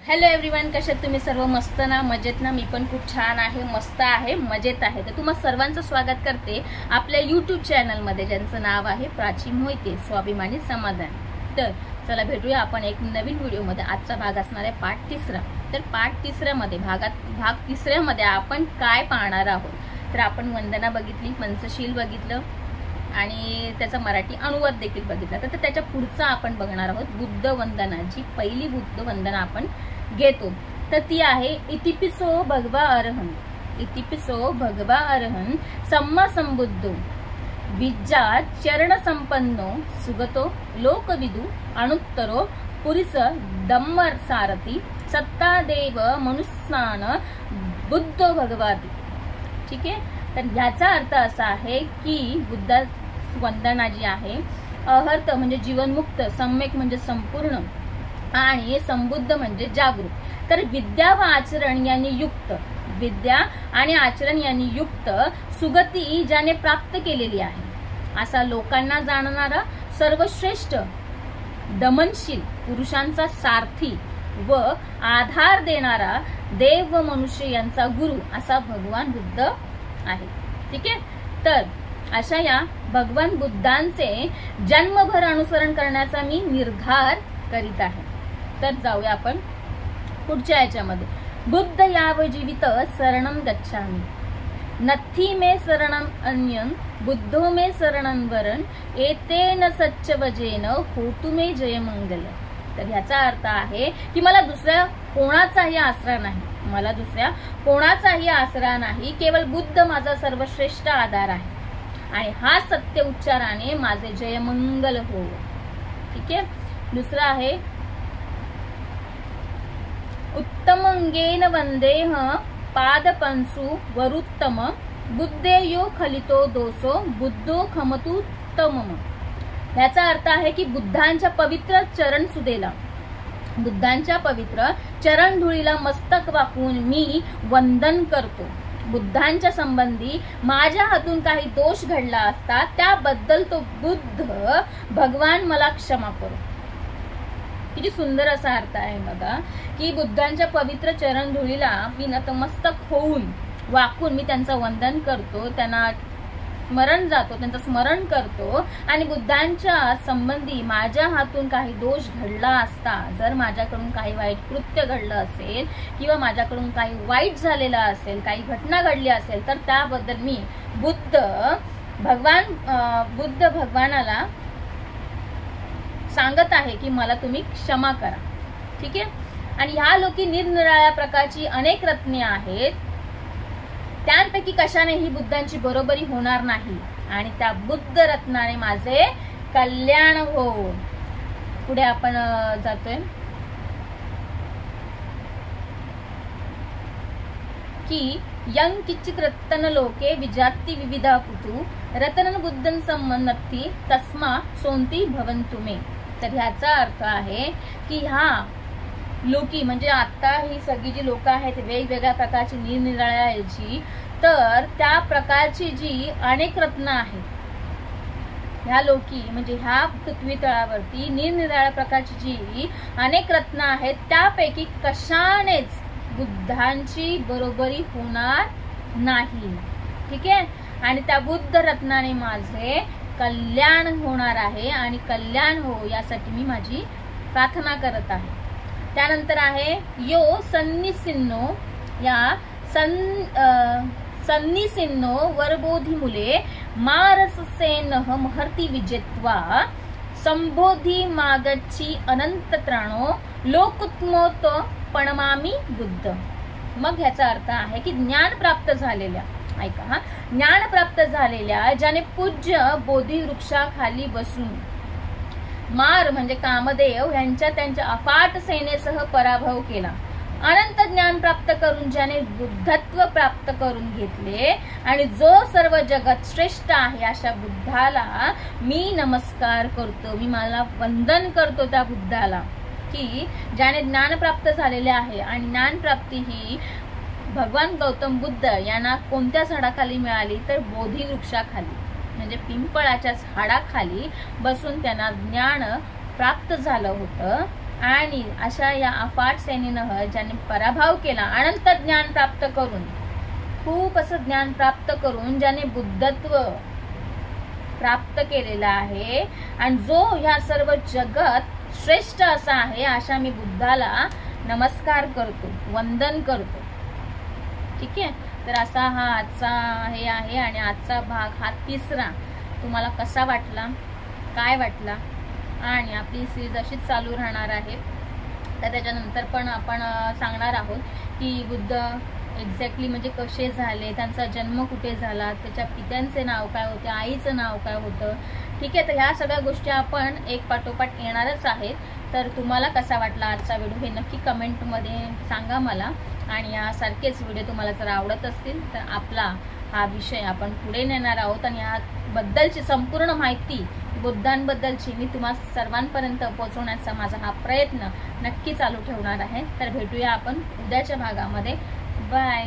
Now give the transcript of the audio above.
Hello everyone, कशात तुम्ही सर्व? मस्त ना, मजेत ना? मी पण खूप छान आहे, मस्त आहे, मजेत आहे. तर तुम्हा सर्वांचं स्वागत करते आपल्या यूट्यूब चॅनलमध्ये, ज्यांचं नाव आहे प्राची मोहिते स्वाभिमानी समाधान. तर चला भेटूया आपण एक नवीन व्हिडिओमध्ये. आजचा भाग असणार आहे पार्ट 3. तर पार्ट 3मध्ये भाग 3मध्ये आपण काय पाहणार आहोत? तर आपण वंदना बघितली, पंचशील बघितलं आणि त्याचा मराठी अनुवाद देखील बघितला. तर त्याच्या पुढचा आपण बघणार आहोत बुद्ध वंदनाची. पहिली बुद्ध वंदना आपण घेतो, तर ती आहे इतिपिसो भगवा अरहं. इतिपिसो भगवा अरहं सम्मा संबुद्धो विज्जा चरण संपन्नो सुगतो लोकविदु अनुत्तरो पुरिस धम्म सारथी सत्ता देव मनुष्यान बुद्धो भगवाती. ठीक आहे. तर याचा अर्थ असा आहे की बुद्ध वंदना जी आहे, अहर्त म्हणजे जीवनमुक्त, सम्यक म्हणजे संपूर्ण आणि संबुद्ध म्हणजे जागरूक. तर विद्या व आचरण यांनी युक्त, विद्या आणि आचरण यांनी युक्त सुगती ज्याने प्राप्त केलेली आहे, असा लोकांना जाणणारा सर्वश्रेष्ठ दमनशील पुरुषांचा सारथी व आधार देणारा देव व मनुष्य यांचा गुरु असा भगवान बुद्ध आहे. ठीक आहे. तर अशा या भगवान बुद्धांचे जन्मभर अनुसरण करण्याचा मी निर्धार करीत आहे. तर जाऊया आपण पुढच्या याच्यामध्ये. बुद्ध याव जीवित शरणं गच्छामि नथी मे शरणं अन्यं बुद्धो मे शरणं वरं एतेन सच्चवजेन होतु मे जयमंगल. तर ह्याचा अर्थ आहे की मला दुसऱ्या कोणाचाही आसरा नाही, मला दुसऱ्या कोणाचाही आसरा नाही, केवळ बुद्ध माझा सर्वश्रेष्ठ आधार आहे आणि हा सत्य उच्चाराने माझे जयमंगल हो. ठीक आहे. दुसरा आहे उत्तमंगेन वंदेह पादपंसु वरुत्तम बुद्धेयो खलितो दोषो बुद्धो खमतुत्तमम. याचा अर्थ आहे की बुद्धांच्या पवित्र चरण सुदेला, बुद्धांच्या पवित्र चरण धुळीला मस्तक वाकून मी वंदन करतो. बुद्धांच्या संबंधी माझ्या हातून काही दोष घडला असता त्याबद्दल तो बुद्ध भगवान मला क्षमा करो. किती सुंदर असा अर्थ आहे बघा, की बुद्धांच्या पवित्र चरण धुळीला मी नतमस्तक होऊन वाकून मी त्यांचं वंदन करतो, त्यांना स्मरण जातो, त्यांचं स्मरण करतो. आणि बुद्धांच्या संबंधी माझ्या हातून काही दोष घडला असता, जर माझ्याकडून काही वाईट कृत्य घडलं असेल किंवा माझ्याकडून काही वाईट झालेलं असेल, काही घटना घडली असेल, तर त्याबद्दल मी बुद्ध भगवानाला सांगत आहे की मला तुम्ही क्षमा करा. ठीक आहे. आणि ह्या लोकी निरनिराळ्या प्रकारची अनेक रत्ने आहेत, त्यांपैकी कशानेही बुद्धांची बरोबरी होणार नाही आणि त्या बुद्ध रत्नाने माझे कल्याण हो. पुढे आपण जातोय की यं किंचित रत्न लोके विजाती विविधा पुतु रतन बुद्धन संमन्नती तस्मा सोंती भवन्तु मे. तर ह्याचा अर्थ आहे की ह्या लोकी म्हणजे आता ही सगळी जी लोक आहेत वेगवेगळ्या प्रकारची निरनिराळ्याची, तर त्या प्रकारची जी अनेक रत्न आहेत, ह्या लोकी म्हणजे ह्या पृथ्वी तळावरती निरनिराळ्या प्रकारची जी अनेक रत्न आहेत, त्यापैकी कशानेच बुद्धांची बरोबरी होणार नाही. ठीक आहे. आणि त्या बुद्ध रत्नाने माझे कल्याण होणार आहे आणि कल्याण हो यासाठी मी माझी प्रार्थना करत आहे. त्यानंतर आहे यो सन्निसिन्नो या सन्निसिन्नो वरबोधी मुले मारससेनः महर्ती विजेत्वा संबोधी मागच्ची अनंत त्राणो लोकुत्मोत पणमामी बुद्ध. मग ह्याचा अर्थ आहे की ज्ञान प्राप्त झालेल्या, ऐका हा, ज्ञान प्राप्त झालेल्या ज्याने पूज्य बोधी वृक्षाखाली बसून मार म्हणजे कामदेव यांच्या त्यांच्या अफाट सेनेसह पराभव केला, अनंत ज्ञान प्राप्त करून ज्याने बुद्धत्व प्राप्त करून घेतले आणि जो सर्व जगत श्रेष्ठ आहे, अशा बुद्धाला मी नमस्कार करतो, मी मला वंदन करतो त्या बुद्धाला, की ज्याने ज्ञान प्राप्त झालेले आहे. आणि ज्ञान प्राप्ती ही भगवान गौतम बुद्ध यांना कोणत्या झाडाखाली मिळाली, तर बोधी वृक्षाखाली म्हणजे पिंपळाच्या झाडाखाली बसून त्यांना ज्ञान प्राप्त झालं होतं. आणि अशा या अफाट सेनेनं ज्यांनी पराभव केला, अनंत ज्ञान प्राप्त करून, खूप असं ज्ञान प्राप्त करून ज्याने बुद्धत्व प्राप्त केलेला आहे आणि जो ह्या सर्व जगत श्रेष्ठ असा आहे, अशा मी बुद्धाला नमस्कार करतो, वंदन करतो. ठीक आहे. तर असा हा आजचा हे आहे आणि आजचा भाग हा 3रा तुम्हाला कसा वाटला, काय वाटला, आणि आपली सीरीज अशीच चालू राहणार आहे. तर त्याच्यानंतर पण आपण सांगणार आहोत की बुद्ध एक्झॅक्टली म्हणजे कसे झाले, त्यांचा जन्म कुठे झाला, त्याच्या पित्यांचे नाव काय होते, आईचं नाव काय होतं. ठीक आहे. तर ह्या सगळ्या गोष्टी आपण एक पाठोपाठ येणारच आहेत. तर तुम्हाला कसा वाटला आजचा व्हिडिओ हे नक्की कमेंटमध्ये सांगा मला. आणि यासारखेच व्हिडिओ तुम्हाला जर आवडत असतील तर आपला हा विषय आपण पुढे नेणार आहोत आणि याबद्दलची संपूर्ण माहिती बुद्धांबद्दलची मी तुम्हा सर्वांपर्यंत पोहोचवण्याचा माझा हा प्रयत्न नक्की चालू ठेवणार आहे. तर भेटूया आपण उद्याच्या भागामध्ये. बाय.